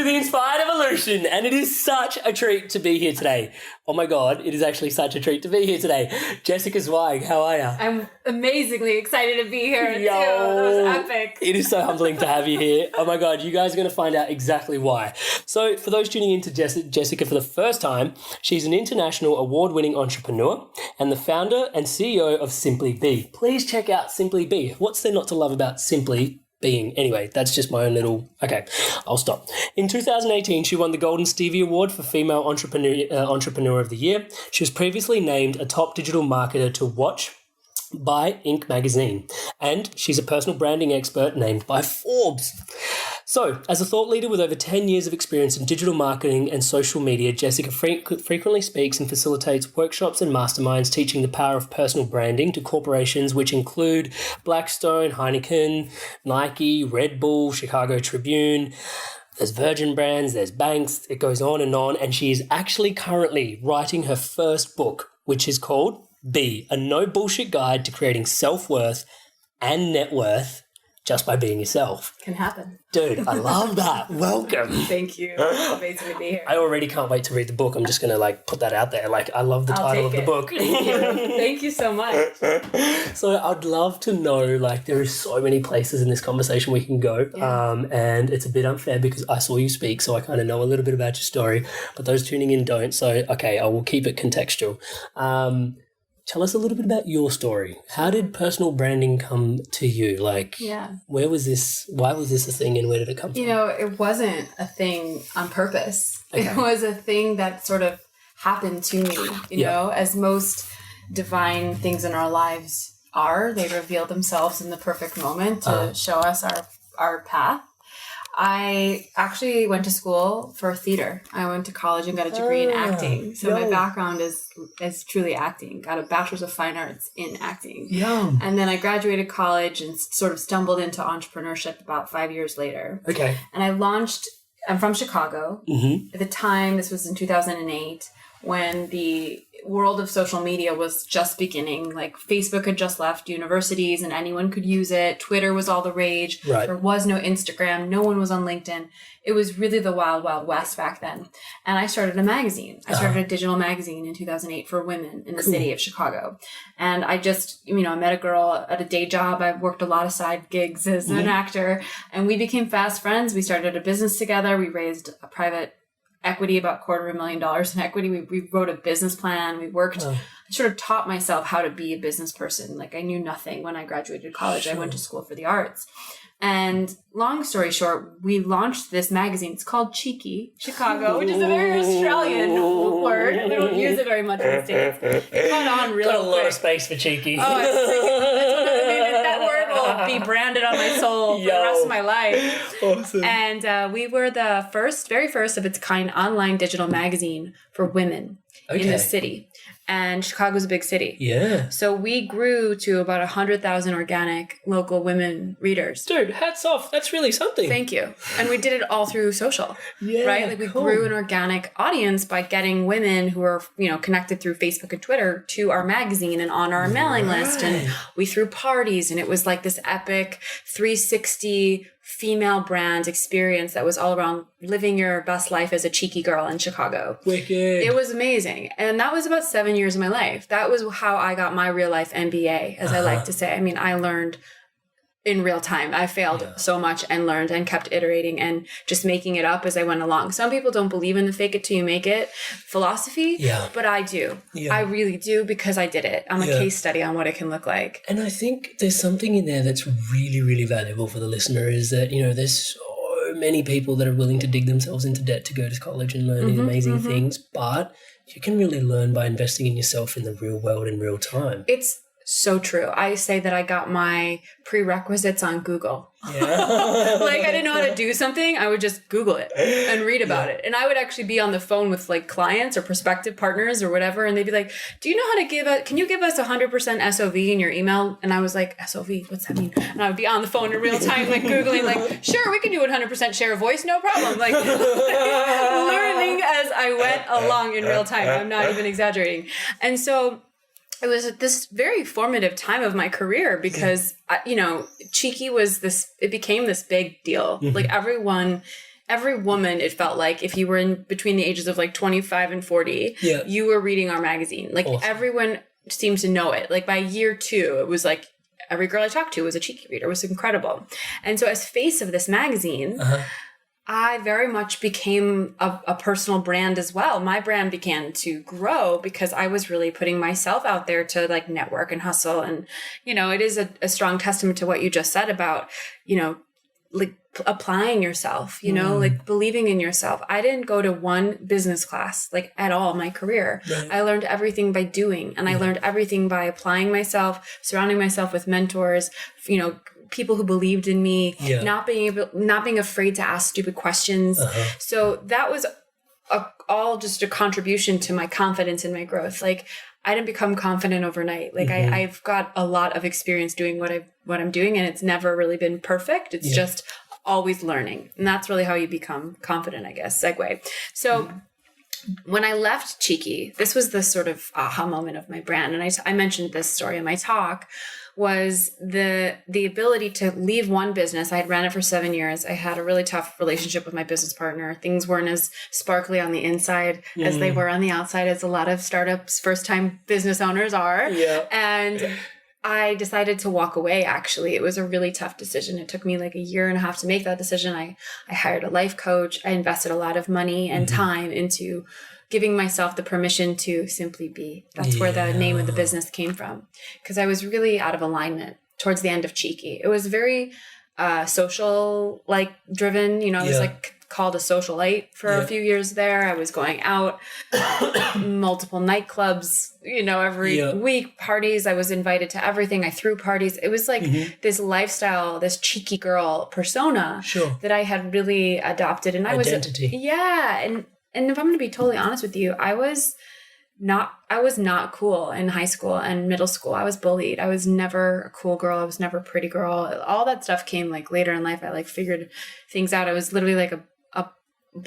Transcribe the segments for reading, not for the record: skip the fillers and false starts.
to the Inspired Evolution, and it is such a treat to be here today. Oh my God, it is actually such a treat to be here today. Jessica Zweig, how are you? I'm amazingly excited to be here too. Yo, That was epic. It is so humbling to have you here. Oh my God, you guys are going to find out exactly why. So for those tuning in to Jessica for the first time, she's an international award-winning entrepreneur and the founder and CEO of SimplyBe. Please check out SimplyBe. What's there not to love about Simply being? Anyway, that's just my own little... Okay, I'll stop. In 2018, she won the Golden Stevie Award for Female Entrepreneur of the Year. She was previously named a top digital marketer to watch by Inc. magazine, and she's a personal branding expert named by Forbes. So, as a thought leader with over 10 years of experience in digital marketing and social media, Jessica frequently speaks and facilitates workshops and masterminds teaching the power of personal branding to corporations which include Blackstone, Heineken, Nike, Red Bull, Chicago Tribune. There's Virgin Brands, there's banks, it goes on, and she is actually currently writing her first book, which is called Be, a no bullshit guide to creating self-worth and net worth just by being yourself. Can happen. Dude, I love that. Welcome. Thank you. It's amazing to be here. I already can't wait to read the book. I'm just going to put that out there. I love the title of the book. Thank you. Thank you so much. So I'd love to know, there are so many places in this conversation we can go. Yeah. And it's a bit unfair because I saw you speak, so I kind of know a little bit about your story, but those tuning in don't. So, okay, I will keep it contextual. Tell us a little bit about your story. How did personal branding come to you? Where was this? Why was this a thing, and where did it come from? It wasn't a thing on purpose. Okay. It was a thing that sort of happened to me, you know, as most divine things in our lives are. They reveal themselves in the perfect moment to show us our path. I actually went to school for theater. I went to college and got a degree in acting. So my background is truly acting. Got a bachelor's of fine arts in acting. Yum. And then I graduated college and sort of stumbled into entrepreneurship about 5 years later. Okay. And I'm from Chicago. Mm-hmm. At the time, this was in 2008, when the world of social media was just beginning. Facebook had just left universities and anyone could use it. Twitter was all the rage. Right. There was no Instagram. No one was on LinkedIn. It was really the wild, wild west back then. And I started a magazine. I started a digital magazine in 2008 for women in the city of Chicago. And I just, I met a girl at a day job. I worked a lot of side gigs as an actor, and we became fast friends. We started a business together. We raised a private equity, about $250,000 in equity. We wrote a business plan. We worked, I sort of taught myself how to be a business person. I knew nothing when I graduated college. Sure. I went to school for the arts. And long story short, we launched this magazine. It's called Cheeky Chicago, which is a very Australian word. We don't use it very much in the States. It caught on really quick. Got a lot of space for cheeky. Oh, that word will be branded on my soul for the rest of my life. Awesome. And we were the very first of its kind online digital magazine for women in the city. And Chicago's a big city. Yeah. So we grew to about 100,000 organic local women readers. Dude, hats off. That's really something. Thank you. And we did it all through social. Yeah. Right? We grew an organic audience by getting women who are, connected through Facebook and Twitter to our magazine and on our mailing list. And we threw parties, and it was like this epic 360 female brand experience that was all around living your best life as a cheeky girl in Chicago. Wicked. It was amazing. And that was about 7 years of my life. That was how I got my real life MBA, as I like to say. I learned in real time. I failed so much and learned and kept iterating and just making it up as I went along. Some people don't believe in the fake it till you make it philosophy, but I do. Yeah. I really do, because I did it. I'm a case study on what it can look like. And I think there's something in there that's really, really valuable for the listener, is that, there's so many people that are willing to dig themselves into debt to go to college and learn these amazing things, but you can really learn by investing in yourself in the real world in real time. It's so true. I say that I got my prerequisites on Google. Yeah. I didn't know how to do something. I would just Google it and read about it. And I would actually be on the phone with clients or prospective partners or whatever. And they'd be like, do you know how to can you give us 100% SOV in your email? And I was like, SOV, what's that mean? And I would be on the phone in real time, Googling, sure, we can do 100% share of voice. No problem. Learning as I went along in real time. I'm not even exaggerating. And so it was this very formative time of my career because, Cheeky was it became this big deal. Everyone every woman, it felt like, if you were in between the ages of like 25 and 40, you were reading our magazine. Like everyone seemed to know it. Like by year 2, it was like every girl I talked to was a Cheeky reader. It was incredible. And so as face of this magazine, I very much became a personal brand as well. My brand began to grow because I was really putting myself out there to like network and hustle. And, you know, it is a strong testament to what you just said about, you know, like applying yourself, you know, like believing in yourself. I didn't go to one business class like at all in my career. I learned everything by doing, and I learned everything by applying myself, surrounding myself with mentors, you know, people who believed in me, not being afraid to ask stupid questions. So that was all just a contribution to my confidence and my growth. Like I didn't become confident overnight. Like I've got a lot of experience doing what I'm doing, and it's never really been perfect. It's just always learning. And that's really how you become confident, I guess. Segue. So when I left Cheeky, this was the sort of aha moment of my brand. And I mentioned this story in my talk, was the ability to leave one business. I had ran it for 7 years. I had a really tough relationship with my business partner. Things weren't as sparkly on the inside as they were on the outside, as a lot of startups, first-time business owners are. And I decided to walk away, actually. It was a really tough decision. It took me like 1.5 years to make that decision. I hired a life coach. I invested a lot of money and time into giving myself the permission to simply be. That's where the name of the business came from. Because I was really out of alignment towards the end of Cheeky. It was very social, like driven. You know, I was like called a socialite for a few years there. I was going out, multiple nightclubs, you know, every week, parties. I was invited to everything. I threw parties. It was like this lifestyle, this cheeky girl persona that I had really adopted. And I was, and if I'm going to be totally honest with you, I was not cool in high school and middle school. I was bullied. I was never a cool girl. I was never a pretty girl. All that stuff came like later in life. I like figured things out. I was literally like a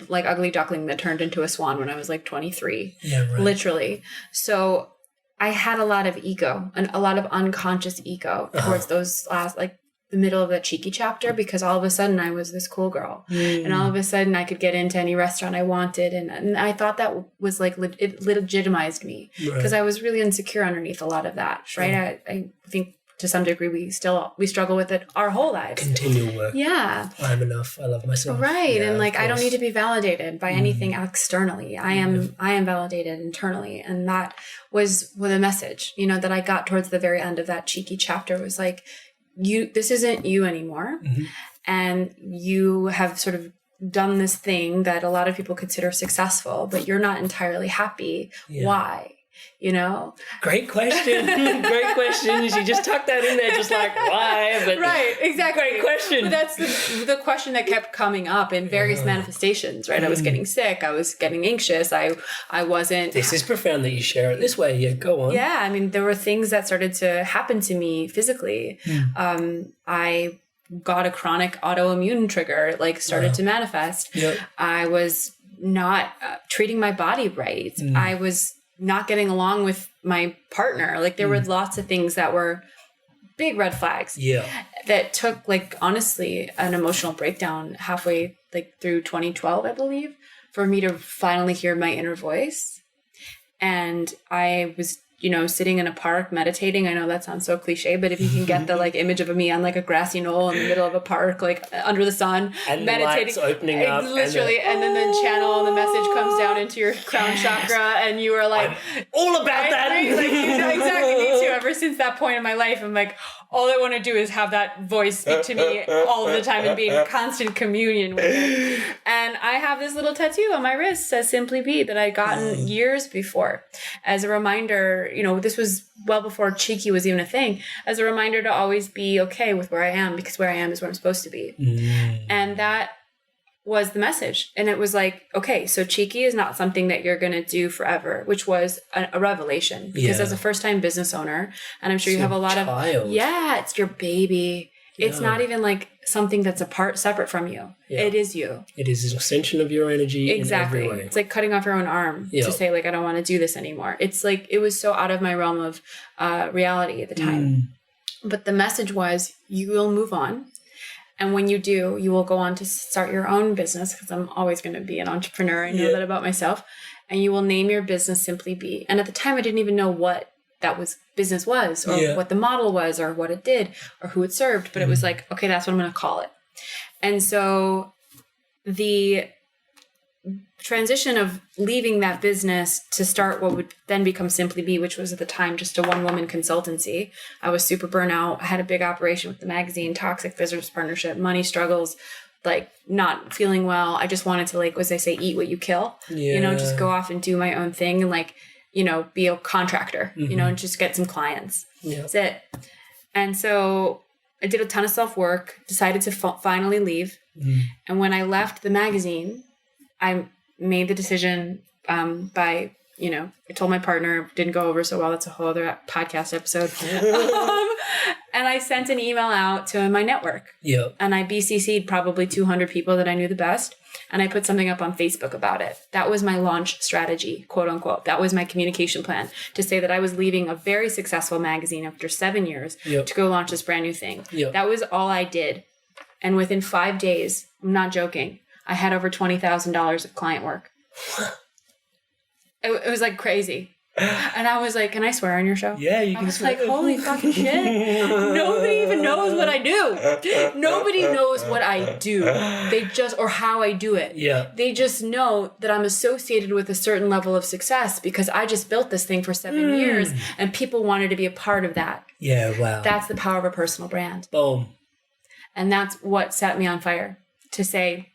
like ugly duckling that turned into a swan when I was like 23, literally. So I had a lot of ego and a lot of unconscious ego towards those last, like the middle of that Cheeky chapter, because all of a sudden I was this cool girl and all of a sudden I could get into any restaurant I wanted. And I thought that was like, it legitimized me because I was really insecure underneath a lot of that. Right. I think to some degree, we struggle with it our whole lives. Continual work. Yeah. I'm enough. I love myself. Right. And like, I don't need to be validated by anything externally. I am validated internally. And that was the message, you know, that I got towards the very end of that Cheeky chapter was like, this isn't you anymore. And you have sort of done this thing that a lot of people consider successful, but you're not entirely happy. Why? You know? Great question. Great question. She just tucked that in there just like, why? But right, exactly. Great question. But that's the question that kept coming up in various manifestations, right? I was getting sick. I was getting anxious. I wasn't... This is profound that you share it this way. Yeah, go on. Yeah, I mean, there were things that started to happen to me physically. I got a chronic autoimmune trigger, like started to manifest. I was not treating my body right. I was not getting along with my partner. Like there were lots of things that were big red flags that took like, honestly, an emotional breakdown halfway like through 2012, I believe, for me to finally hear my inner voice. And I was, you know, sitting in a park meditating. I know that sounds so cliche, but if you can get the like image of me on like a grassy knoll in the middle of a park, like under the sun, and meditating, the lights opening up, literally, and then the channel and the message comes down into your crown chakra, and you are like, I'm all about that. Right? Like, you know, exactly. Me too. Ever since that point in my life, I'm like, all I want to do is have that voice speak to me all the time and be in constant communion with it. And I have this little tattoo on my wrist that says SimplyBe that I'd gotten years before as a reminder. You know, this was well before Cheeky was even a thing, as a reminder to always be okay with where I am, because where I am is where I'm supposed to be. And that was the message. And it was like, okay, so Cheeky is not something that you're going to do forever, which was a revelation. Because as a first-time business owner, and I'm sure you have a lot of... it's your baby. It's not even like something that's separate from you. It is you. It is an extension of your energy in every way. It's like cutting off your own arm to say like, I don't want to do this anymore. It's like, it was so out of my realm of reality at the time. But the message was, you will move on. And when you do, you will go on to start your own business, because I'm always going to be an entrepreneur. I know that about myself. And you will name your business SimplyBe. And at the time, I didn't even know what that business was, or what the model was, or what it did, or who it served. But it was like, okay, that's what I'm going to call it. And so the transition of leaving that business to start what would then become SimplyBe, which was at the time just a one-woman consultancy. I was super burnt out. I had a big operation with the magazine, toxic business partnership, money struggles, like not feeling well. I just wanted to, like, as they say, eat what you kill, you know, just go off and do my own thing and, like, you know, be a contractor, you know, and just get some clients. That's it. And so I did a ton of self-work, decided to finally leave. And when I left the magazine, I made the decision by, you know, I told my partner, didn't go over so well. That's a whole other podcast episode. And I sent an email out to my network. And I BCC'd probably 200 people that I knew the best. And I put something up on Facebook about it. That was my launch strategy, quote unquote. That was my communication plan, to say that I was leaving a very successful magazine after 7 years to go launch this brand new thing. That was all I did. And within 5 days, I'm not joking, I had over $20,000 of client work. It was like crazy. And I was like, can I swear on your show? Yeah, you can. I was like, holy fucking shit. Nobody even knows what I do. Nobody knows what I do. They just, or how I do it. They just know that I'm associated with a certain level of success because I just built this thing for 7 years and people wanted to be a part of that. Wow. That's the power of a personal brand. Boom. And that's what set me on fire, to say,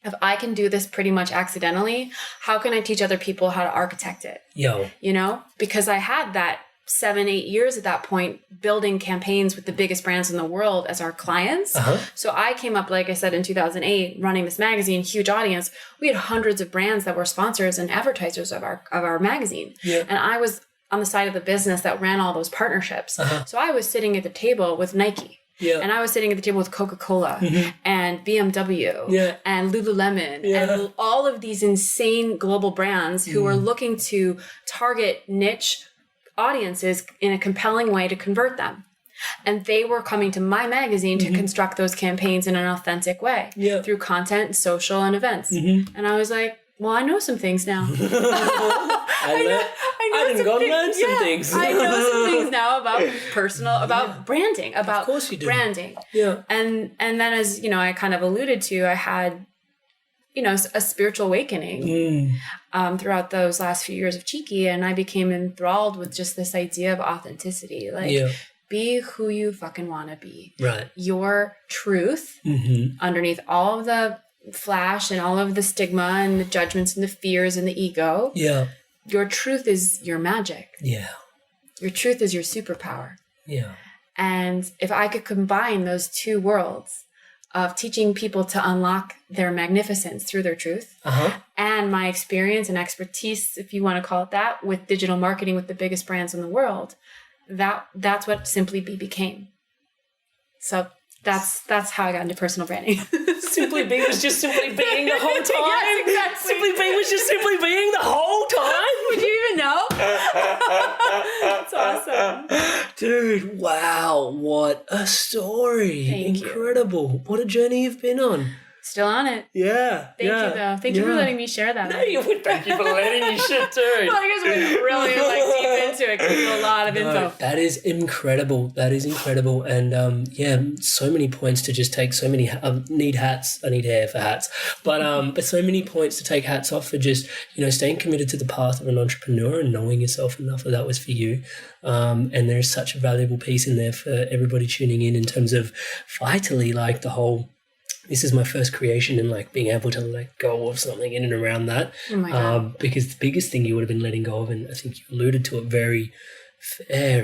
if I can do this pretty much accidentally, how can I teach other people how to architect it? You know, because I had that 7-8 years at that point building campaigns with the biggest brands in the world as our clients. So I came up, like I said, in 2008, running this magazine, huge audience. We had hundreds of brands that were sponsors and advertisers of our magazine. And I was on the side of the business that ran all those partnerships. So I was sitting at the table with Nike. And I was sitting at the table with Coca-Cola and BMW and Lululemon and all of these insane global brands who were looking to target niche audiences in a compelling way to convert them. And they were coming to my magazine to construct those campaigns in an authentic way through content, social, and events. And I was like, well, I know some things now. I didn't go learn some things. I know some things now about branding, about of course you do. Branding. And then, as you know, I kind of alluded to, I had, you know, a spiritual awakening throughout those last few years of Cheeky, and I became enthralled with just this idea of authenticity, like be who you fucking want to be. Right. Your truth underneath all of the flash and all of the stigma and the judgments and the fears and the ego. Your truth is your magic. Your truth is your superpower. And if I could combine those two worlds of teaching people to unlock their magnificence through their truth and my experience and expertise, if you want to call it that, with digital marketing with the biggest brands in the world, that's what SimplyBe became. So that's how I got into personal branding. SimplyBe was just simply being the whole time. Yes, exactly. SimplyBe was just simply being the whole time. Would you even know? That's awesome. Dude, wow, what a story. Thank Incredible. you. What a journey you've been on. Still on it. Thank you, though. Thank you for letting me share that. No, you would. Thank you for letting me share too. Well, I guess we're really deep into it because there's a lot of info. That is incredible. And so many points to just take. So many need hats. I need hair for hats, but so many points to take hats off for just, you know, staying committed to the path of an entrepreneur and knowing yourself enough that was for you. And there's such a valuable piece in there for everybody tuning in terms of vitally, like the whole. This is my first creation, and like being able to let go of something in and around that. Oh my God. Because the biggest thing you would have been letting go of, and I think you alluded to it very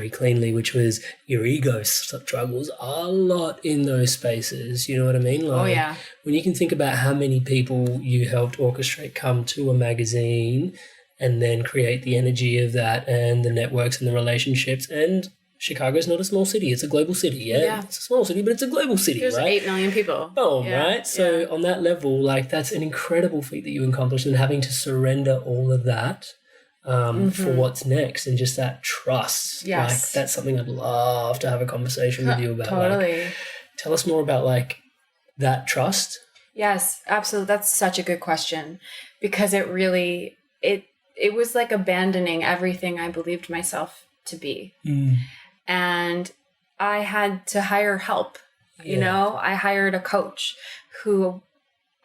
cleanly, which was your ego struggles a lot in those spaces. You know what I mean? Like, when you can think about how many people you helped orchestrate come to a magazine and then create the energy of that and the networks and the relationships, and Chicago's not a small city. It's a global city, It's a small city, but it's a global city, There's 8 million people. Boom, right? So on that level, like, that's an incredible feat that you accomplished, and having to surrender all of that for what's next, and just that trust. Yes. Like, that's something I'd love to have a conversation with you about. Totally. Like, tell us more about, like, that trust? Yes, absolutely. That's such a good question, because it really, it was like abandoning everything I believed myself to be. And I had to hire help. You know, I hired a coach who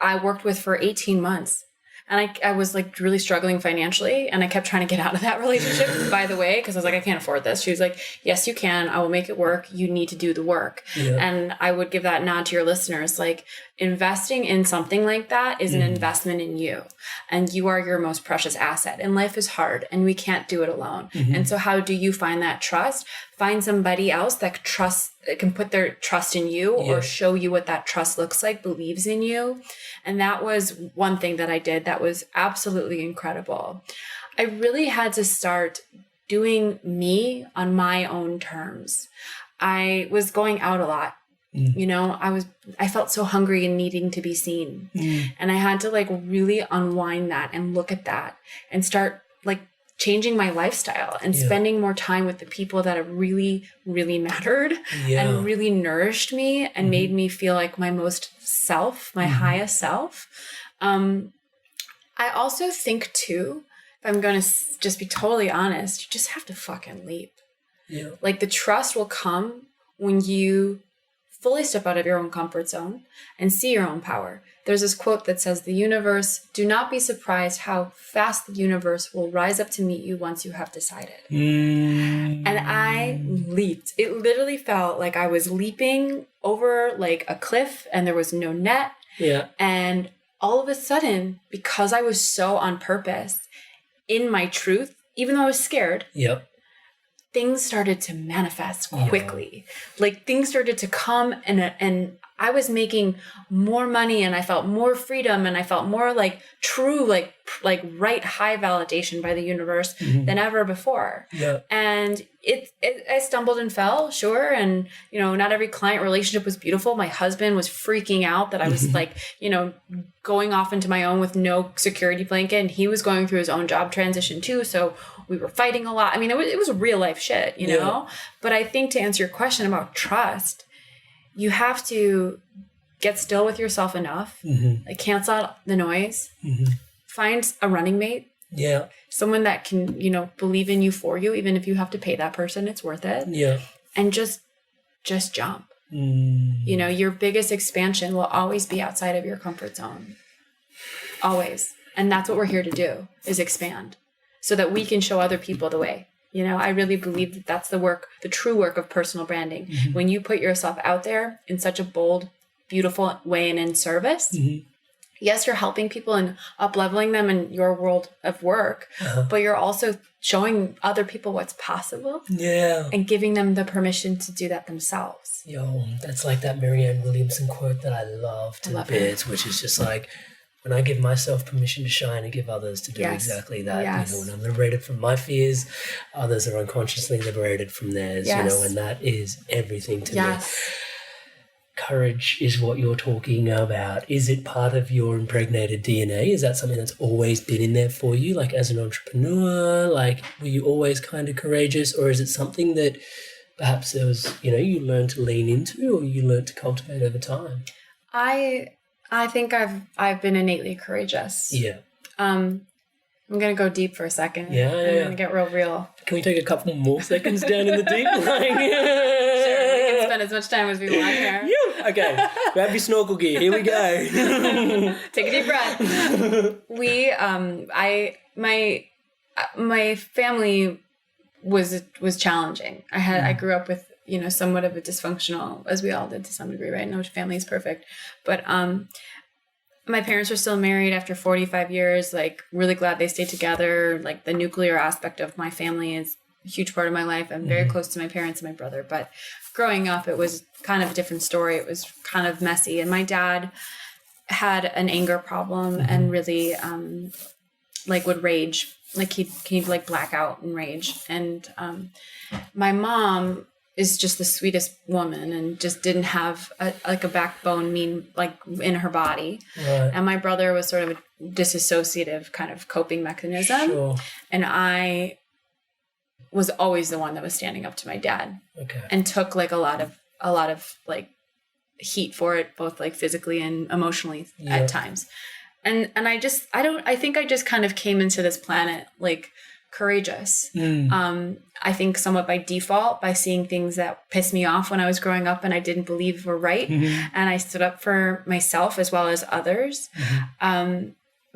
I worked with for 18 months. And I was like really struggling financially, and I kept trying to get out of that relationship, by the way, because I was like, I can't afford this. She was like, yes, you can. I will make it work. You need to do the work. And I would give that nod to your listeners. Like, investing in something like that is an investment in you, and you are your most precious asset. And life is hard, and we can't do it alone. And so how do you find that trust? Find somebody else that can put their trust in you, or show you what that trust looks like, believes in you. And that was one thing that I did that was absolutely incredible. I really had to start doing me on my own terms. I was going out a lot. You know, I felt so hungry and needing to be seen. And I had to like really unwind that and look at that and start like changing my lifestyle and spending more time with the people that have really, really mattered and really nourished me and made me feel like my most self, my highest self. I also think too, if I'm going to just be totally honest, you just have to fucking leap. Like, the trust will come when you fully step out of your own comfort zone and see your own power. There's this quote that says, the universe, do not be surprised how fast the universe will rise up to meet you once you have decided. And I leaped. It literally felt like I was leaping over like a cliff and there was no net. And all of a sudden, because I was so on purpose in my truth, even though I was scared, things started to manifest quickly. Like, things started to come, and I was making more money, and I felt more freedom, and I felt more like true, like right high validation by the universe than ever before. And I stumbled and fell, sure. And, you know, not every client relationship was beautiful. My husband was freaking out that I was like, you know, going off into my own with no security blanket, and he was going through his own job transition too. So we were fighting a lot. I mean, it was real life shit, you know? But I think, to answer your question about trust, you have to get still with yourself enough, like cancel out the noise, find a running mate, someone that can, you know, believe in you for you, even if you have to pay that person, it's worth it. And just jump. You know, your biggest expansion will always be outside of your comfort zone. Always. And that's what we're here to do, is expand, so that we can show other people the way. You know, I really believe that that's the work, the true work of personal branding. When you put yourself out there in such a bold, beautiful way and in service, yes, you're helping people and up-leveling them in your world of work, but you're also showing other people what's possible and giving them the permission to do that themselves. That's like that Marianne Williamson quote that I love to bits, which is just like, when I give myself permission to shine and give others to do exactly that, you know, when I'm liberated from my fears, others are unconsciously liberated from theirs, you know, and that is everything to me. Courage is what you're talking about. Is it part of your impregnated DNA? Is that something that's always been in there for you? Like, as an entrepreneur, like, were you always kind of courageous, or is it something that perhaps there was, you know, you learned to lean into, or you learned to cultivate over time? I think I've been innately courageous. I'm gonna go deep for a second. I'm gonna get real. Can we take a couple more seconds down in the deep? Sure, we can spend as much time as we want here. Okay, grab your snorkel gear. Here we go. Take a deep breath. My family was challenging. I grew up with, you know, somewhat of a dysfunctional, as we all did to some degree, right? No family is perfect. But my parents are still married after 45 years, like, really glad they stayed together. Like, the nuclear aspect of my family is a huge part of my life. I'm very close to my parents and my brother. But growing up, it was kind of a different story. It was kind of messy. And my dad had an anger problem and really like would rage. Like, he'd like black out and rage. And my mom is just the sweetest woman and just didn't have a backbone like in her body. And my brother was sort of a disassociative kind of coping mechanism. And I was always the one that was standing up to my dad and took like a lot of like heat for it, both like physically and emotionally at times. And I think I just kind of came into this planet like courageous. I think somewhat by default, by seeing things that pissed me off when I was growing up and I didn't believe were right. And I stood up for myself as well as others.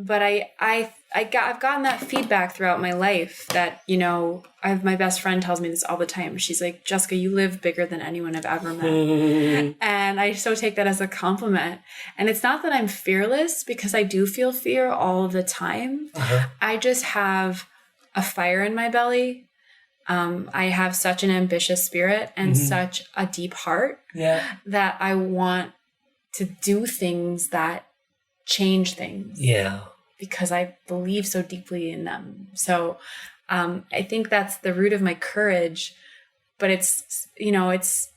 But I've gotten that feedback throughout my life that, you know, my best friend tells me this all the time. She's like, Jessica, you live bigger than anyone I've ever met. And I so take that as a compliment. And it's not that I'm fearless, because I do feel fear all of the time. I just have a fire in my belly. I have such an ambitious spirit and such a deep heart that I want to do things that change things. Because I believe so deeply in them. So I think that's the root of my courage. But it's, you know, it's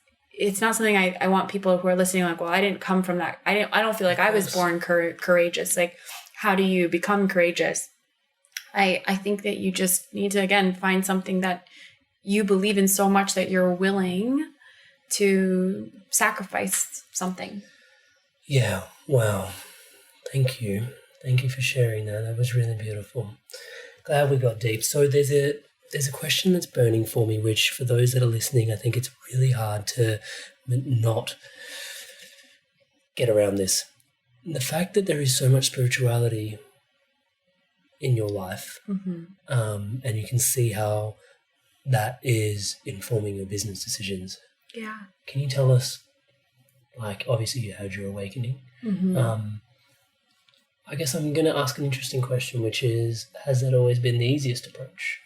not something I want people who are listening like, well, I didn't come from that. I don't feel like I was born courageous. Like, how do you become courageous? I think that you just need to, again, find something that you believe in so much that you're willing to sacrifice something. Yeah. Wow. Thank you. Thank you for sharing that. That was really beautiful. Glad we got deep. So there's a question that's burning for me, which for those that are listening, I think it's really hard to not get around this. The fact that there is so much spirituality in your life, and you can see how that is informing your business decisions. Yeah. Can you tell us, like, obviously you had your awakening. I guess I'm going to ask an interesting question, which is, has that always been the easiest approach?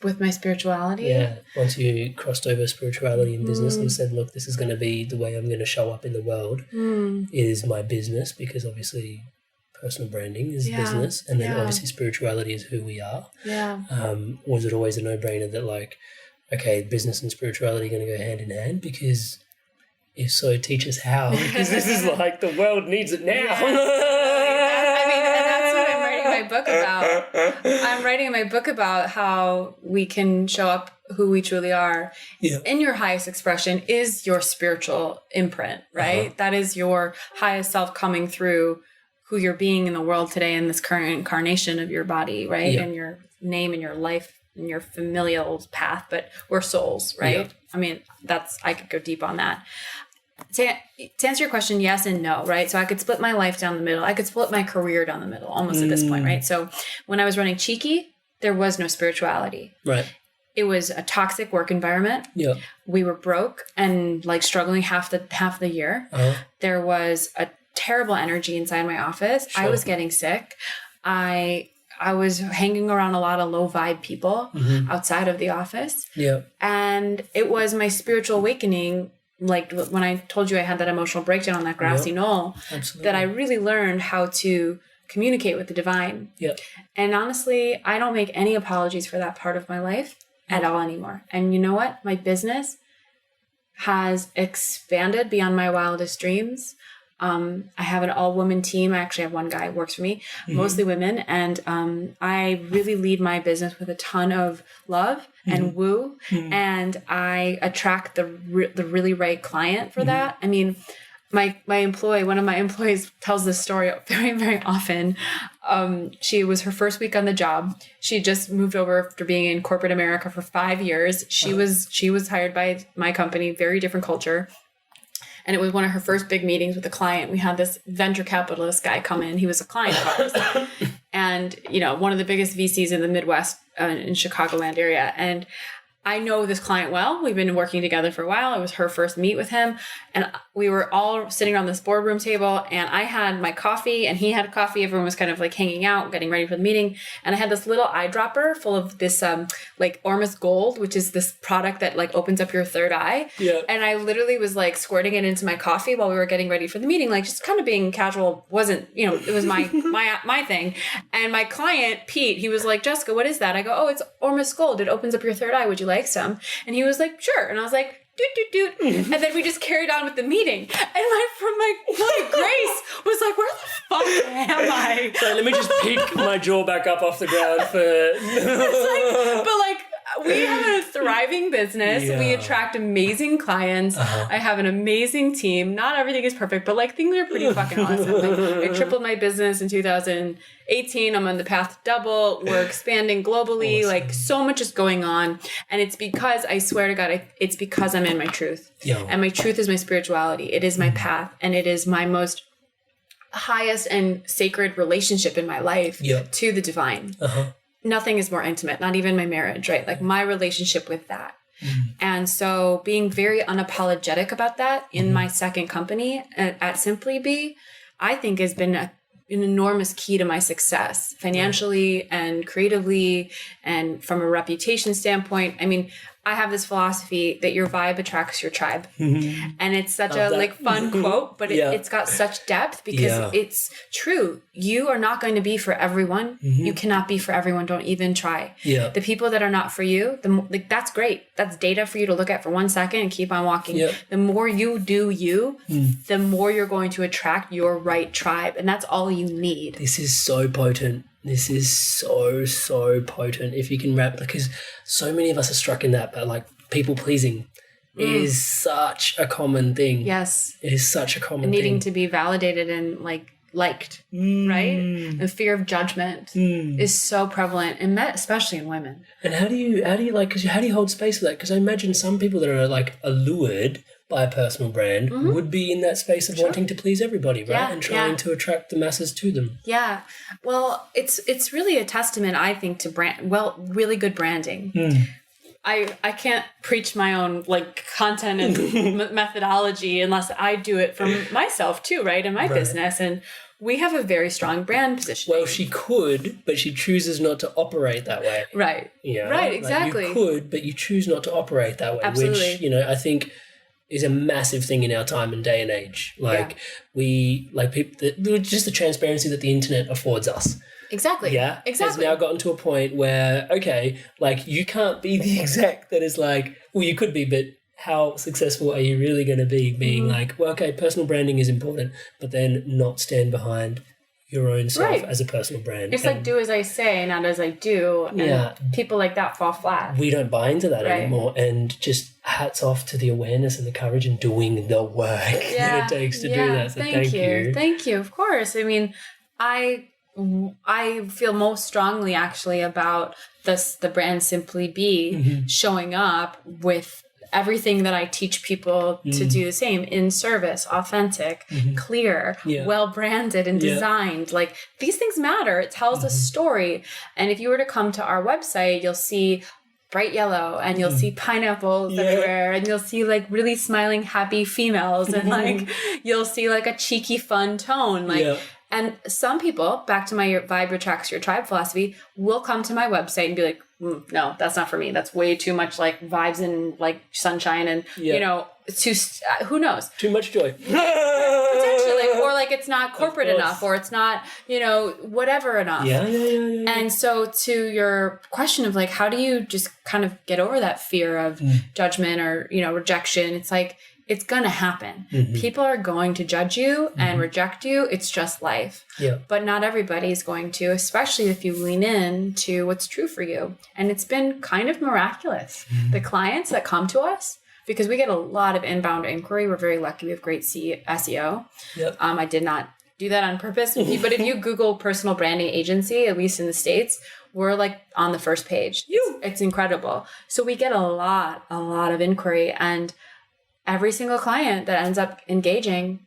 With my spirituality? Yeah. Once you crossed over spirituality and business and said, look, this is going to be the way I'm going to show up in the world, is my business, because obviously personal branding is business, and then obviously spirituality is who we are. Was it always a no-brainer that, like, okay, business and spirituality are going to go hand in hand? Because if so, teach us how, because this is like the world needs it now. Book about. I'm writing my book about how we can show up who we truly are. In your highest expression is your spiritual imprint, right? That is your highest self coming through who you're being in the world today in this current incarnation of your body, right? And your name and your life and your familial path, but we're souls, right? I mean, I could go deep on that. To answer your question, yes and no, right? So I could split my life down the middle. I could split my career down the middle almost at this point, right? So when I was running Cheeky, there was no spirituality. Right. It was a toxic work environment. We were broke and like struggling half the year. There was a terrible energy inside my office. I was getting sick. I was hanging around a lot of low vibe people outside of the office. And it was my spiritual awakening, like when I told you I had that emotional breakdown on that grassy knoll, that I really learned how to communicate with the divine. And honestly, I don't make any apologies for that part of my life at all anymore. And you know what? My business has expanded beyond my wildest dreams. I have an all-woman team. I actually have one guy who works for me, mostly women. And I really lead my business with a ton of love and woo. And I attract the really right client for that. I mean, one of my employees tells this story very, very often. She was her first week on the job. She just moved over after being in corporate America for 5 years. She was hired by my company, very different culture. And it was one of her first big meetings with a client. We had this venture capitalist guy come in. He was a client of ours. And, you know, one of the biggest VCs in the Midwest in Chicagoland area. And I know this client well. We've been working together for a while. It was her first meet with him. And we were all sitting around this boardroom table, and I had my coffee and he had coffee. Everyone was kind of like hanging out, getting ready for the meeting. And I had this little eyedropper full of this like Ormus Gold, which is this product that like opens up your third eye. And I literally was like squirting it into my coffee while we were getting ready for the meeting, like just kind of being casual. Wasn't, you know, it was my thing. And my client, Pete, he was like, Jessica, what is that? I go, oh, it's Ormus Gold. It opens up your third eye. Would you like some? And he was like, sure. And I was like, doot. And then we just carried on with the meeting. And my Grace was like, where the fuck am I? So let me just pick my jaw back up off the ground for... But like, we have thriving business. Yeah. We attract amazing clients. I have an amazing team. Not everything is perfect, but like things are pretty fucking awesome. Like, I tripled my business in 2018. I'm on the path to double. We're expanding globally. Awesome. Like so much is going on. And it's because, I swear to God, it's because I'm in my truth. Yeah. And my truth is my spirituality. It is my path. And it is my most highest and sacred relationship in my life to the divine. Nothing is more intimate, not even my marriage, right? Like my relationship with that. And so being very unapologetic about that in my second company at SimplyBe, I think has been an enormous key to my success financially and creatively and from a reputation standpoint. I mean, I have this philosophy that your vibe attracts your tribe. And it's such a like fun quote, but it's got such depth because it's true. You are not going to be for everyone. You cannot be for everyone. Don't even try. The people that are not for you, like that's great. That's data for you to look at for 1 second and keep on walking. The more you do you, the more you're going to attract your right tribe. And that's all you need. This is so potent. This is so potent. If you can wrap, because so many of us are struck in that, but like people pleasing is such a common thing. Yes. It is such a common and needing thing. to be validated and liked, right? The fear of judgment is so prevalent, and especially in women. And how do you hold space for that? Because I imagine some people that are like allured by a personal brand would be in that space of wanting to please everybody, right? And trying to attract the masses to them. Yeah. Well, it's really a testament, I think, to really good branding. I can't preach my own like content and methodology unless I do it for myself too, right? In my business. And we have a very strong brand position. Well, she could, but she chooses not to operate that way. Right. Yeah. Right, exactly. Like you could, but you choose not to operate that way. Absolutely. Which, I think is a massive thing in our time and day and age. Just the transparency that the internet affords us. Exactly. Yeah. Exactly. Has now gotten to a point where, okay, like you can't be the exec that is like, well, you could be, but how successful are you really going to be being like, well, okay, personal branding is important, but then not stand behind your own self as a personal brand. It's like do as I say, not as I do. And people like that fall flat. We don't buy into that anymore. And just hats off to the awareness and the courage and doing the work that it takes to do that. So thank you. Thank you. Of course. I mean, I feel most strongly actually about the brand SimplyBe showing up with everything that I teach people to do the same in service, authentic, clear, well branded and designed. Like these things matter. It tells a story. And if you were to come to our website, you'll see bright yellow and you'll see pineapples everywhere and you'll see like really smiling, happy females and like you'll see like a cheeky, fun tone. And some people, back to my vibe attracts your tribe philosophy, will come to my website and be like, no, that's not for me. That's way too much like vibes and like sunshine and, who knows? Too much joy. Potentially. Or like it's not corporate enough or it's not, whatever enough. Yeah. And so to your question of like, how do you just kind of get over that fear of judgment or, rejection? It's like, it's going to happen. People are going to judge you and reject you. It's just life. Yeah. But not everybody is going to, especially if you lean in to what's true for you. And it's been kind of miraculous. The clients that come to us, because we get a lot of inbound inquiry. We're very lucky. We have great SEO. Yep. I did not do that on purpose. But if you Google personal branding agency, at least in the States, we're like on the first page. It's incredible. So we get a lot of inquiry, and every single client that ends up engaging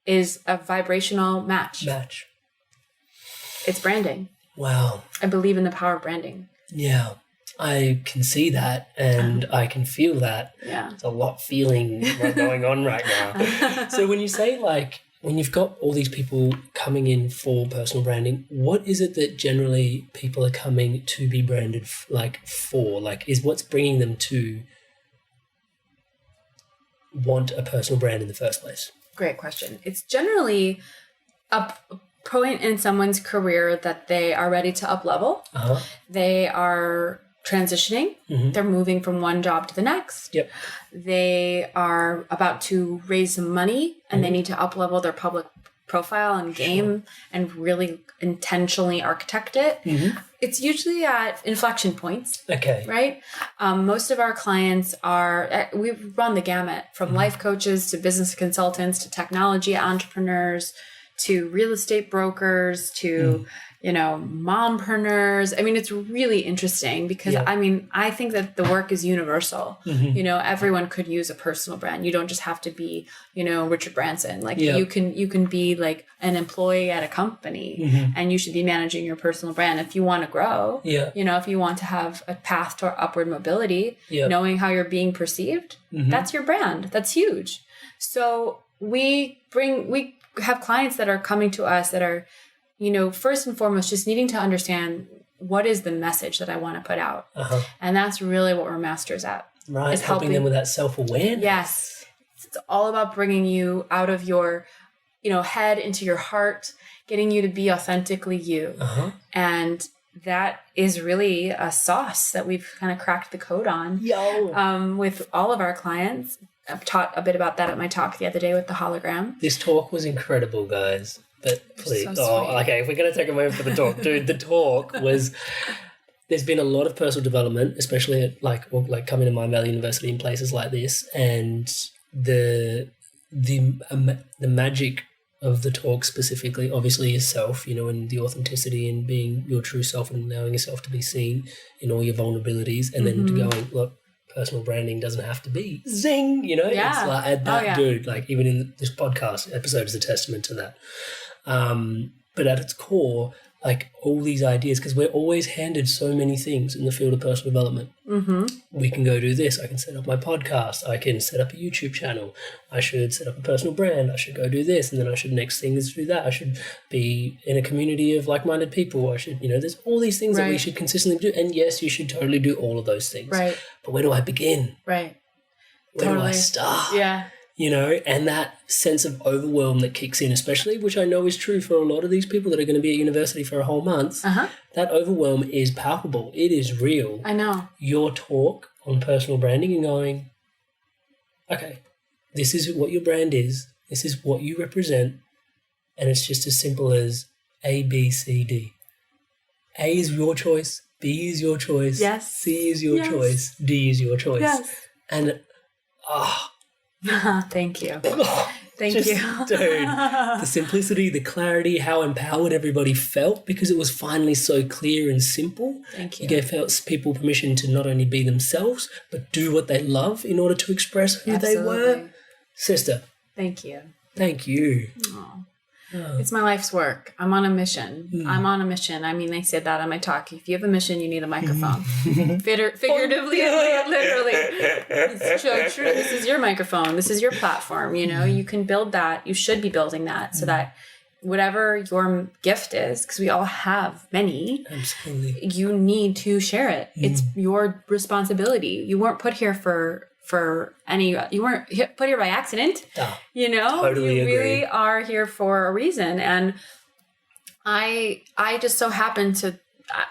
is a vibrational match. It's branding. Wow. I believe in the power of branding. Yeah. I can see that and I can feel that. Yeah. There's a lot feeling going on right now. So when you say like, when you've got all these people coming in for personal branding, what is it that generally people are coming to be branded for? Like is what's bringing them to want a personal brand in the first place? Great question. It's generally a point in someone's career that they are ready to up level. They are transitioning. They're moving from one job to the next. Yep. They are about to raise some money and they need to up level their public profile and game and really intentionally architect it, it's usually at inflection points. Okay. Right? Most of our clients we run the gamut from life coaches to business consultants to technology entrepreneurs to real estate brokers to, mompreneurs. I mean, it's really interesting because I think that the work is universal. Everyone could use a personal brand. You don't just have to be, Richard Branson. Like you can be like an employee at a company and you should be managing your personal brand if you want to grow. If you want to have a path to upward mobility, knowing how you're being perceived, that's your brand. That's huge. So we have clients that are coming to us that are, first and foremost, just needing to understand what is the message that I want to put out. And that's really what we're masters at. Right. Is helping them with that self-awareness. Yes. It's all about bringing you out of your, head into your heart, getting you to be authentically you. And that is really a sauce that we've kind of cracked the code on with all of our clients. I've taught a bit about that at my talk the other day with the hologram. This talk was incredible, guys. But please, So okay, if we're going to take a moment for the talk, dude, the talk was, there's been a lot of personal development, especially at like coming to Mind Valley University in places like this, and the magic of the talk specifically, obviously yourself, and the authenticity and being your true self and allowing yourself to be seen in all your vulnerabilities, and then going, look, personal branding doesn't have to be zing, it's like dude, like even in this podcast episode is a testament to that. But at its core, like all these ideas, because we're always handed so many things in the field of personal development. We can go do this. I can set up my podcast. I can set up a YouTube channel. I should set up a personal brand. I should go do this. And then I should, next thing is do that. I should be in a community of like-minded people. I should, there's all these things that we should consistently do. And yes, you should totally do all of those things. Right. But where do I begin? Right. Where do I start? Yeah. And that sense of overwhelm that kicks in, especially, which I know is true for a lot of these people that are going to be at university for a whole month, that overwhelm is palpable. It is real. I know. Your talk on personal branding and going, okay, this is what your brand is. This is what you represent. And it's just as simple as A, B, C, D. A is your choice. B is your choice. Yes. C is your choice. D is your choice. Yes. And, thank you. Thank you. Dude, the simplicity, the clarity, how empowered everybody felt because it was finally so clear and simple. Thank you. You gave people permission to not only be themselves, but do what they love in order to express who they were. Sister. Thank you. Thank you. It's my life's work. I'm on a mission. I'm on a mission. I mean, they said that on my talk. If you have a mission, you need a microphone. Figuratively and literally. It's so true. This is your microphone. This is your platform. You can build that. You should be building that so that whatever your gift is, because we all have many, absolutely, you need to share it. It's your responsibility. You weren't put here you weren't put here by accident. Totally you really are here for a reason. And I just so happened to,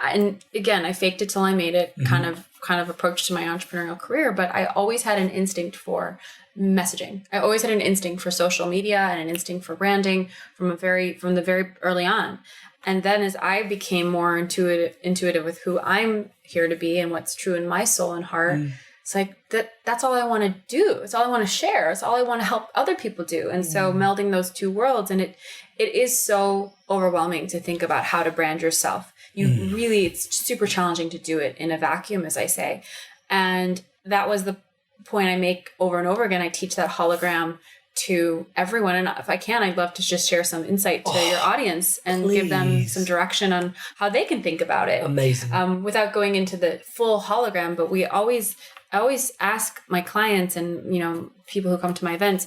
and again, I faked it till I made it kind of approach to my entrepreneurial career, but I always had an instinct for messaging. I always had an instinct for social media and an instinct for branding from the very early on. And then as I became more intuitive with who I'm here to be and what's true in my soul and heart, it's like that's all I want to do. It's all I want to share. It's all I want to help other people do. And so melding those two worlds, and it is so overwhelming to think about how to brand yourself. It's super challenging to do it in a vacuum, as I say. And that was the point I make over and over again. I teach that hologram to everyone. And if I can, I'd love to just share some insight to your audience and give them some direction on how they can think about it. Amazing. Without going into the full hologram, but I always ask my clients and, people who come to my events,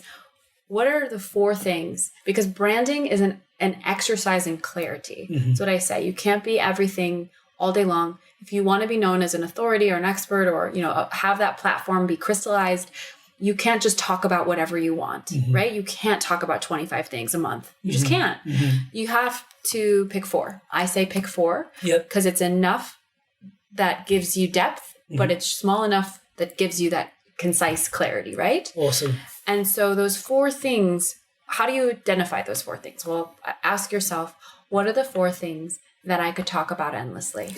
what are the 4 things? Because branding is an exercise in clarity. That's what I say. You can't be everything all day long. If you want to be known as an authority or an expert or, have that platform be crystallized, you can't just talk about whatever you want, right? You can't talk about 25 things a month. You just can't. You have to pick 4. I say pick 4 because it's enough that gives you depth, but it's small enough that gives you that concise clarity, right? Awesome. And so those 4 things how do you identify those 4 things? Well, ask yourself, what are the 4 things that I could talk about endlessly?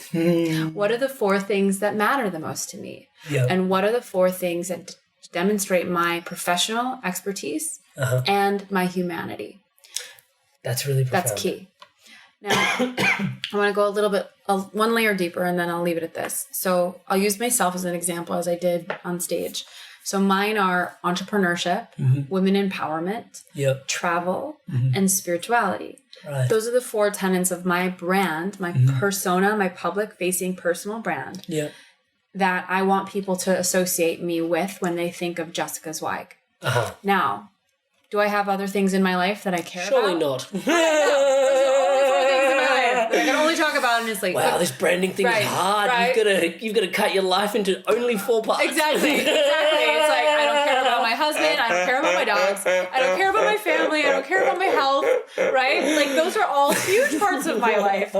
What are the 4 things that matter the most to me? Yeah. And what are the 4 things that demonstrate my professional expertise and my humanity? That's really profound. That's key. Now, I want to go a little bit, one layer deeper, and then I'll leave it at this. So I'll use myself as an example, as I did on stage. So mine are entrepreneurship, women empowerment, travel, and spirituality. Right. Those are the 4 tenets of my brand, my persona, my public-facing personal brand that I want people to associate me with when they think of Jessica Zweig. Now, do I have other things in my life that I care Surely about? not. I can only talk about honestly. Wow, this branding thing is hard. Right. You've got to cut your life into only 4 parts. Exactly. It's like, I don't care about my husband. I don't care about my dogs. I don't care about my family. I don't care about my health. Right? Like, those are all huge parts of my life too.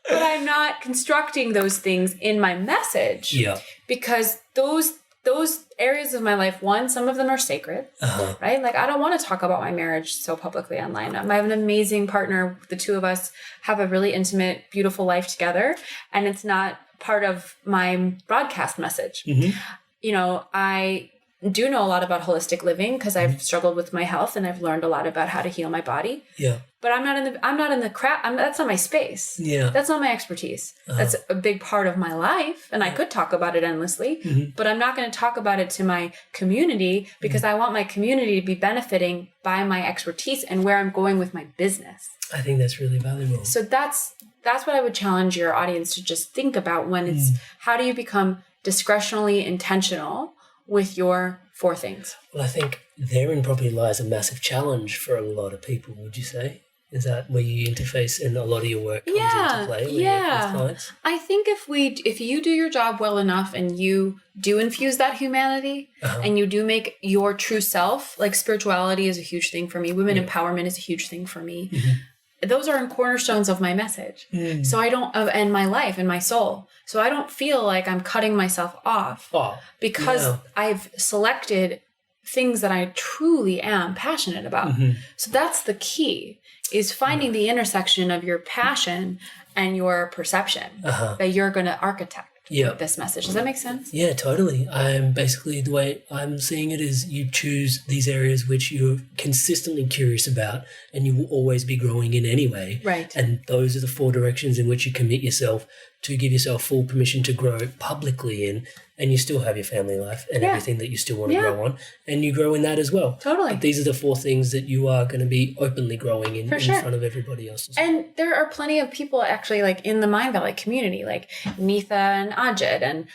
But I'm not constructing those things in my message. Yeah. Because those areas of my life, one, some of them are sacred, right? Like, I don't want to talk about my marriage so publicly online. I have an amazing partner. The 2 of us have a really intimate, beautiful life together, and it's not part of my broadcast message. You know, I do know a lot about holistic living because I've struggled with my health and I've learned a lot about how to heal my body. Yeah. But I'm not in the crap. That's not my space. Yeah. That's not my expertise. That's a big part of my life. And I could talk about it endlessly, but I'm not going to talk about it to my community because I want my community to be benefiting by my expertise and where I'm going with my business. I think that's really valuable. So that's what I would challenge your audience to just think about when it's, how do you become discretionally intentional with your 4 things? Well, I think therein probably lies a massive challenge for a lot of people, would you say? Is that where you interface and a lot of your work comes into play with clients? I think if you do your job well enough and you do infuse that humanity and you do make your true self, like spirituality is a huge thing for me. Women empowerment is a huge thing for me. Those are cornerstones of my message. So I don't, and my life and my soul. So I don't feel like I'm cutting myself off because I've selected things that I truly am passionate about. So that's the key, is finding the intersection of your passion and your perception that you're going to architect with this message. Does that make sense? Yeah, totally. Basically, the way I'm seeing it is you choose these areas which you're consistently curious about and you will always be growing in anyway. Right. And those are the 4 directions in which you commit yourself to give yourself full permission to grow publicly in, and you still have your family life and everything that you still want to grow on, and you grow in that as well. Totally. But these are the 4 things that you are going to be openly growing in front of everybody else. And there are plenty of people actually like in the Mind Valley community, like Nitha and Ajit and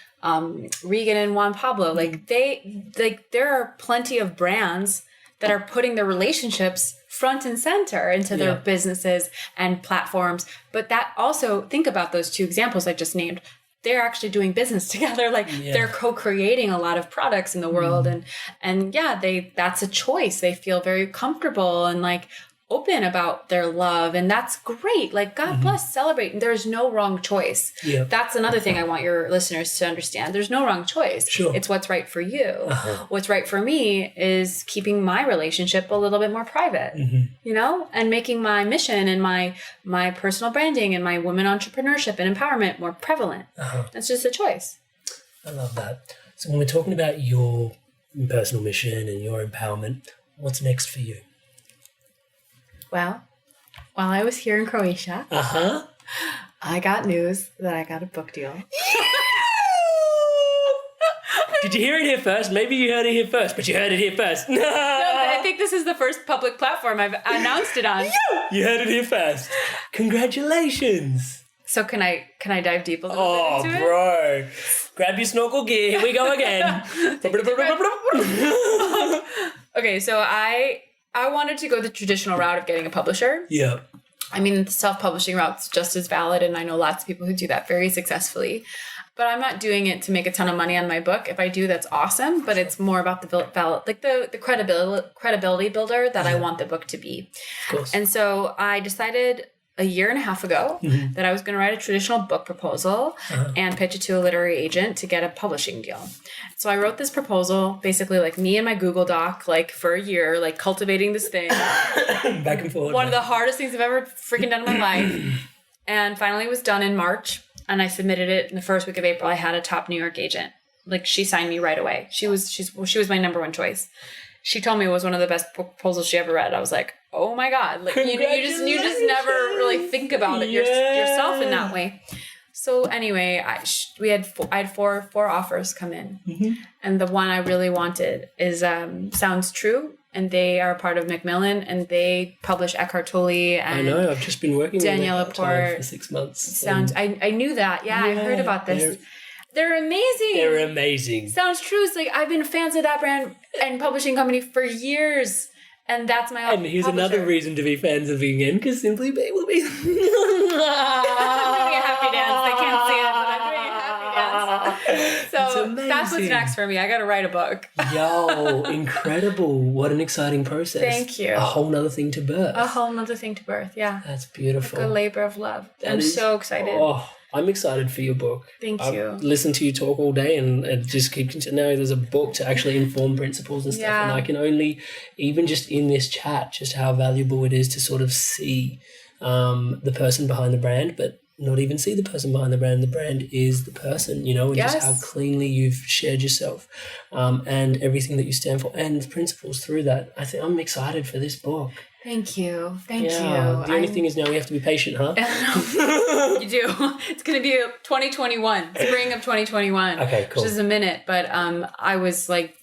Regan and Juan Pablo. There are plenty of brands that are putting their relationships front and center into their businesses and platforms. But that also, think about those 2 examples I just named. They're actually doing business together. They're co-creating a lot of products in the world. And that's a choice. They feel very comfortable and like open about their love. And that's great. Like, God bless, celebrate. There's no wrong choice. Yeah. That's another thing I want your listeners to understand. There's no wrong choice. Sure. It's what's right for you. What's right for me is keeping my relationship a little bit more private, you know, and making my mission and my personal branding and my women entrepreneurship and empowerment more prevalent. That's just a choice. I love that. So when we're talking about your personal mission and your empowerment, what's next for you? Well, while I was here in Croatia, I got news that I got a book deal. Did you hear it here first? Maybe you heard it here first, but you heard it here first. No, I think this is the first public platform I've announced it on. You heard it here first. Congratulations. So can I dive deep a little bit into it? Oh, bro. Grab your snorkel gear. Here we go again. Okay, so I wanted to go the traditional route of getting a publisher. Yeah. I mean, the self-publishing route's just as valid, and I know lots of people who do that very successfully. But I'm not doing it to make a ton of money on my book. If I do, that's awesome. But it's more about the credibility builder that I want the book to be. Of course. And so I decided a year and a half ago that I was going to write a traditional book proposal and pitch it to a literary agent to get a publishing deal. So I wrote this proposal, basically like me and my Google Doc, like for a year, like cultivating this thing. Back and forth. One of the hardest things I've ever freaking done in my life. And finally it was done in March. And I submitted it in the first week of April. I had a top New York agent. Like she signed me right away. She was my number one choice. She told me it was one of the best proposals she ever read. I was like, oh my God. Like you just never really think about it yourself in that way. So anyway, I had four offers come in. And the one I really wanted is Sounds True. And they are part of Macmillan, and they publish Eckhart Tolle. And I know. I've just been working Danielle with Laporte for 6 months. I knew that. Yeah, I heard about this. They're amazing. They're amazing. Sounds True. It's like I've been fans of that brand and publishing company for years. And that's my And here's publisher. another reason to be fans of again, because SimplyBe will be... I'm doing a happy dance. They can't see it, but I'm doing a happy dance. So that's what's next for me. I got to write a book. Yo, incredible. What an exciting process. Thank you. A whole nother thing to birth. A whole nother thing to birth, yeah. That's beautiful. Like a labor of love. I'm so excited. Oh, I'm excited for your book. Thank you. I've listened to you talk all day and just keep now there's a book to actually inform principles and stuff. Yeah. And I can only, even just in this chat, just how valuable it is to sort of see the person behind the brand, but not even see the person behind the brand. The brand is the person, and just how cleanly you've shared yourself and everything that you stand for and the principles through that. I think I'm excited for this book. Thank you. Thank you. The only thing is now we have to be patient, huh? You do. It's going to be 2021, spring of 2021. Okay, cool. Which is a minute, but I was like,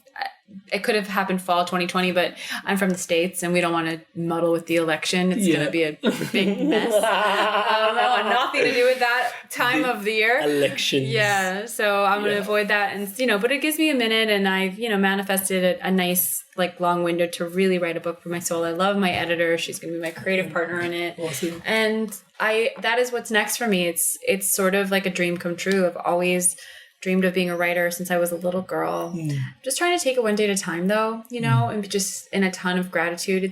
it could have happened fall 2020, but I'm from the States and we don't want to muddle with the election. It's going to be a big mess. I want nothing to do with that time of the year. Elections. Yeah. So I'm going to avoid that. And, but it gives me a minute and I've, manifested a nice, long window to really write a book for my soul. I love my editor. She's going to be my creative partner in it. Awesome. And that is what's next for me. It's sort of like a dream come true. I've always dreamed of being a writer since I was a little girl. Just trying to take it one day at a time though, and just in a ton of gratitude.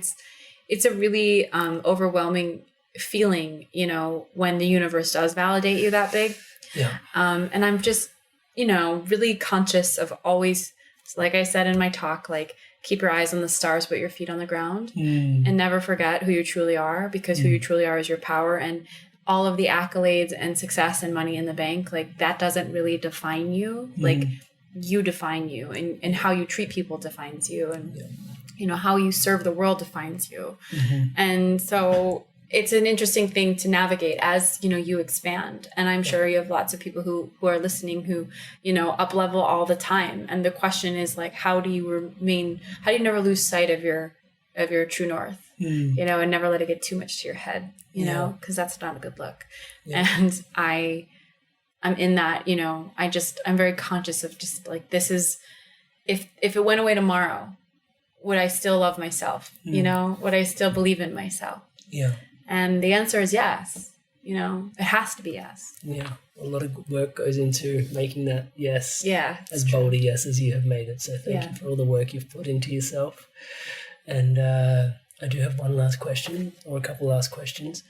It's a really overwhelming feeling, when the universe does validate you that big. Yeah. And I'm just, really conscious of always, like I said in my talk, keep your eyes on the stars, but your feet on the ground and never forget who you truly are, because who you truly are is your power. And all of the accolades and success and money in the bank, that doesn't really define you. You define you, and how you treat people defines you, and how you serve the world defines you. And so it's an interesting thing to navigate as you expand. And I'm sure you have lots of people who are listening who up level all the time. And the question is how do you never lose sight of your true north? And never let it get too much to your head, because that's not a good look. And I'm in that, I'm very conscious of just this is, if it went away tomorrow, would I still love myself? Would I still believe in myself? Yeah. And the answer is yes. It has to be yes. Yeah. A lot of work goes into making that yes. Yeah. As bold a yes as you have made it. So thank you for all the work you've put into yourself. And I do have one last question, or a couple last questions.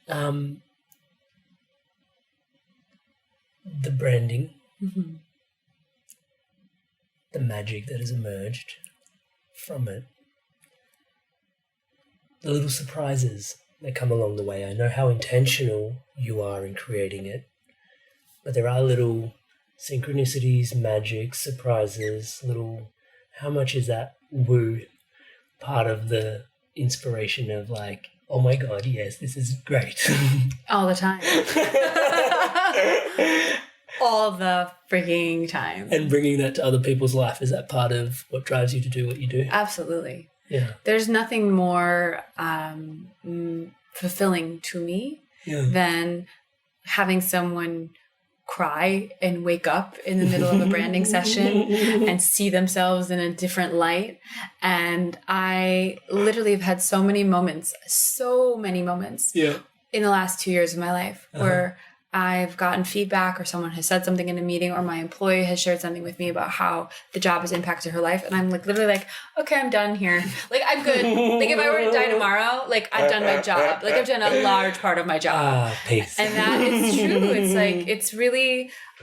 The branding, the magic that has emerged from it, the little surprises that come along the way. I know how intentional you are in creating it, but there are little synchronicities, magic, surprises, how much is that woo part of the inspiration of oh my God, yes, this is great. All the time. All the freaking time. And bringing that to other people's life, is that part of what drives you to do what you do? Absolutely. Yeah. There's nothing more fulfilling to me than having someone cry and wake up in the middle of a branding session and see themselves in a different light. And I literally have had so many moments in the last 2 years of my life where I've gotten feedback or someone has said something in a meeting or my employee has shared something with me about how the job has impacted her life. And I'm like, literally like, okay, I'm done here. Like, I'm good. Like, if I were to die tomorrow, like, I've done my job. Like, I've done a large part of my job. Peace. And that is true. It's like,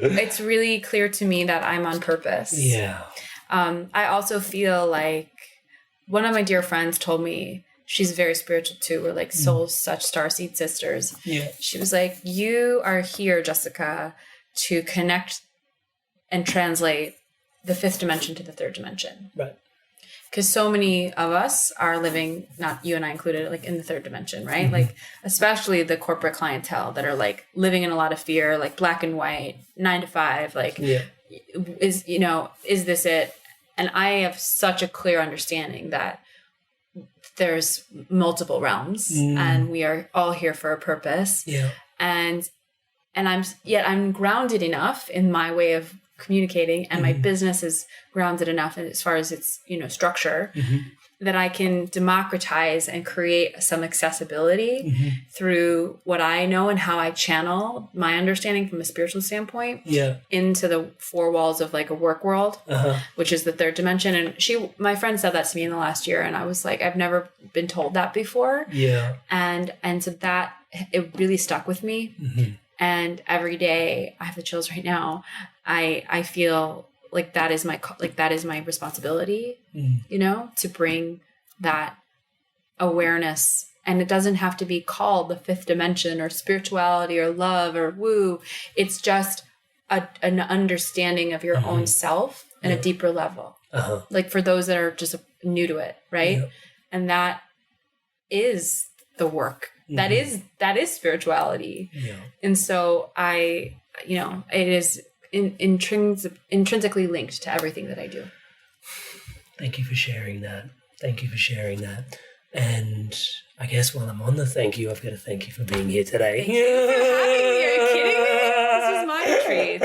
it's really clear to me that I'm on purpose. Yeah. I also feel like one of my dear friends told me, she's very spiritual too. We're like souls, such starseed sisters. Yeah. She was like, you are here, Jessica, to connect and translate the fifth dimension to the third dimension. Right. Because so many of us are living, not you and I included, like in the third dimension, right? Like, especially the corporate clientele that are like living in a lot of fear, like black and white, 9 to 5, like, is this it? And I have such a clear understanding that there's multiple realms and we are all here for a purpose. Yeah. And I'm grounded enough in my way of communicating, and my business is grounded enough as far as its, structure, that I can democratize and create some accessibility through what I know and how I channel my understanding from a spiritual standpoint into the four walls of like a work world, which is the third dimension. And my friend said that to me in the last year, and I was like, I've never been told that before. Yeah. And so that, it really stuck with me. And every day, I have the chills right now, I feel like that is my responsibility, to bring that awareness. And it doesn't have to be called the fifth dimension or spirituality or love or woo. It's just an understanding of your own self at a deeper level. Like for those that are just new to it, right? Yeah. And that is the work. That is spirituality. Yeah. And so it is intrinsically linked to everything that I do. Thank you for sharing that. And I guess while I'm on the thank you, I've got to thank you for being here today. Thank you for having me. Are you kidding me? This is my treat.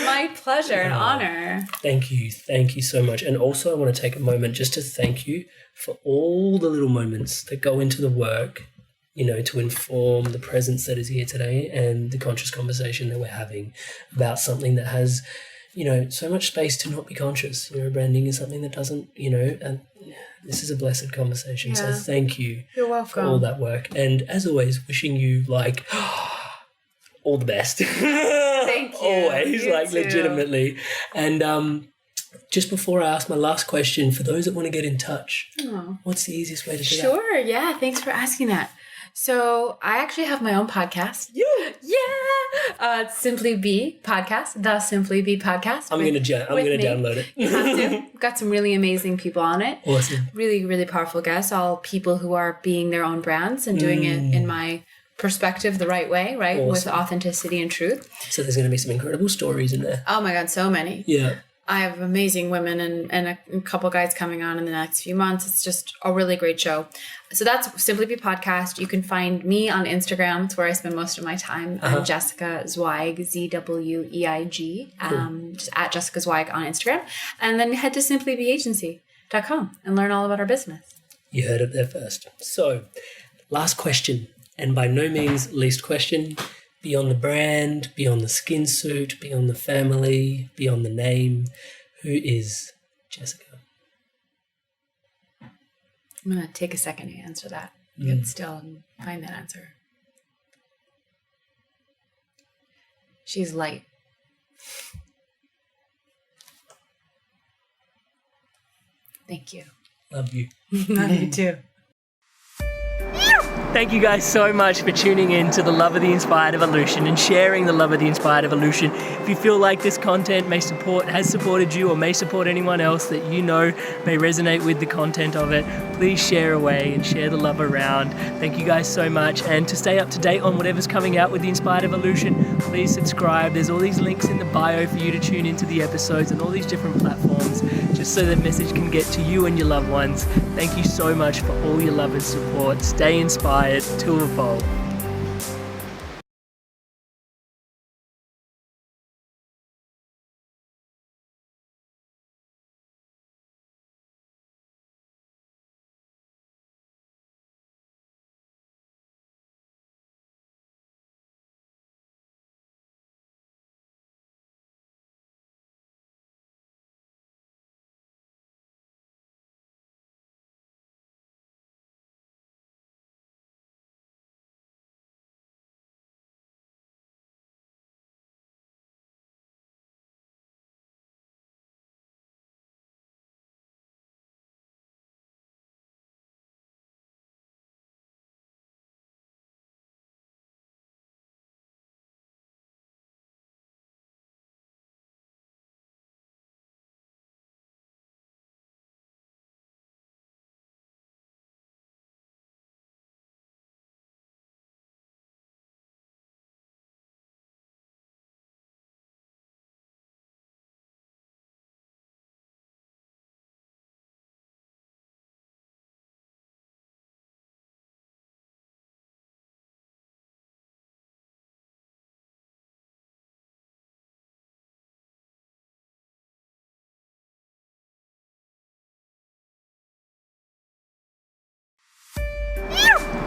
My pleasure and honor. Thank you so much. And also I want to take a moment just to thank you for all the little moments that go into the work, to inform the presence that is here today and the conscious conversation that we're having about something that has, so much space to not be conscious. Branding is something that doesn't, and this is a blessed conversation. Yeah. So thank you. You're welcome. For all that work. And as always, wishing you all the best. Thank you. Always, you too. Legitimately. And just before I ask my last question, for those that want to get in touch, what's the easiest way to do that? Sure. Yeah. Thanks for asking that. So I actually have my own podcast. Yeah. It's SimplyBe podcast, the SimplyBe podcast. I'm gonna download it. You have to. We've got some really amazing people on it. Awesome. Really, really powerful guests. All people who are being their own brands and doing it in my perspective the right way, right? Awesome. With authenticity and truth. So there's going to be some incredible stories in there. Oh my God, so many. Yeah. I have amazing women and a couple guys coming on in the next few months. It's just a really great show. So that's SimplyBe podcast. You can find me on Instagram. It's where I spend most of my time. I'm Jessica Zweig, Zweig, just at Jessica Zweig on Instagram. And then head to simplybeagency.com and learn all about our business. You heard it there first. So last question, and by no means least question. Beyond the brand, beyond the skin suit, beyond the family, beyond the name, who is Jessica? I'm going to take a second to answer that. Get still and find that answer. She's light. Thank you. Love you. Love you too. Thank you guys so much for tuning in to the Love of the Inspired Evolution and sharing the Love of the Inspired Evolution. If you feel like this content has supported you or may support anyone else that you know may resonate with the content of it, please share away and share the love around. Thank you guys so much. And to stay up to date on whatever's coming out with the Inspired Evolution, please subscribe. There's all these links in the bio for you to tune into the episodes and all these different platforms, just so that message can get to you and your loved ones. Thank you so much for all your love and support. Stay inspired to evolve.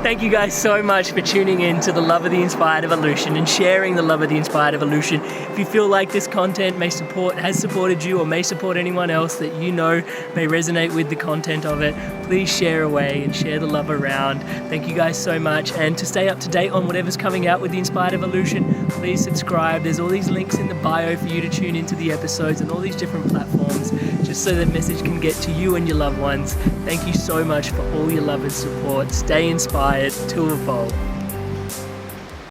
thank you guys so much for tuning in to the Love of the Inspired Evolution and sharing the Love of the Inspired Evolution. If you feel like this content has supported you or may support anyone else that you know may resonate with the content of it, please share away and share the love around. Thank you guys so much. And to stay up to date on whatever's coming out with the Inspired Evolution, please subscribe. There's all these links in the bio for you to tune into the episodes and all these different platforms, just so the message can get to you and your loved ones. Thank you so much for all your love and support. Stay inspired to evolve.